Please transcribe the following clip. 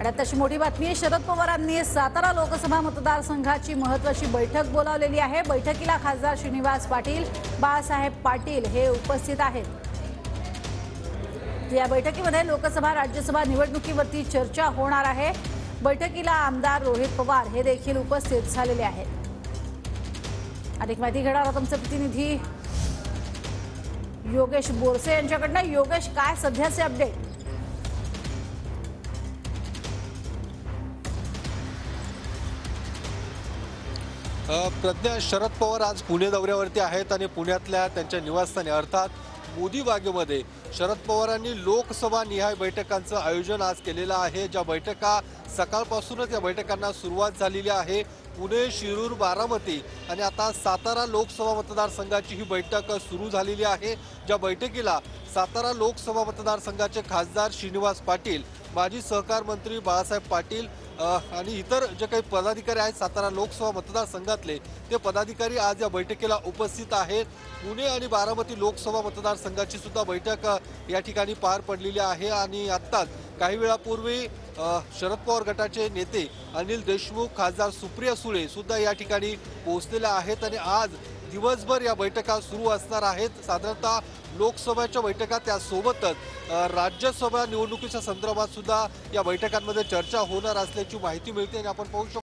आणि तशी मोठी बातमी आहे, शरद पवारांनी सातारा लोकसभा मतदारसंघाची महत्त्वाची बैठक बोलावलेली आहे। बैठकीला खासदार श्रीनिवास पाटील, बाळासाहेब पाटील हे उपस्थित आहेत। या बैठकीमध्ये लोकसभा राज्यसभा निवडणुकीवरती चर्चा होणार आहे। बैठकीला आमदार रोहित पवार हे देखील उपस्थित झालेले आहेत। अधिक माहिती घेणार आहोत आमचे प्रतिनिधी योगेश बोरसे यांच्याकडून। योगेश, काय सध्याचे अपडेट? प्रज्ञा, शरद पवार आज पुणे दौऱ्यावरती आहेत आणि पुण्यातल्या त्यांच्या निवासस्थानी अर्थात मोदी बागेमध्ये शरद पवारांनी लोकसभा निहाय बैठकांचं आयोजन आज केलेलं आहे। ज्या बैठका सकाळपासूनच या बैठकांना सुरुवात झालेली आहे। पुणे, शिरूर, बारामती आणि आता सातारा लोकसभा मतदारसंघाची ही बैठक सुरू झालेली आहे। ज्या बैठकीला सातारा लोकसभा मतदारसंघाचे खासदार श्रीनिवास पाटील, माजी सहकार मंत्री बाळासाहेब पाटील आणि इतर जे काही पदाधिकारी आहेत सातारा लोकसभा मतदारसंघातले ते पदाधिकारी आज या बैठकीला उपस्थित आहेत। पुणे आणि बारामती लोकसभा मतदारसंघाची सुद्धा बैठक या ठिकाणी पार पडलेली आहे आणि आत्ताच काही वेळापूर्वी शरद पवार गटाचे नेते अनिल देशमुख, खासदार सुप्रिया सुळे सुद्धा या ठिकाणी पोहोचलेले आहेत आणि आज दिवसभर या बैठका सुरू असणार आहेत। साधारणतः लोकसभेच्या बैठका त्यासोबतच राज्यसभा निवडणुकीच्या संदर्भात सुद्धा या बैठकांमध्ये चर्चा होणार असल्याची माहिती मिळते आणि आपण पाहू शकतो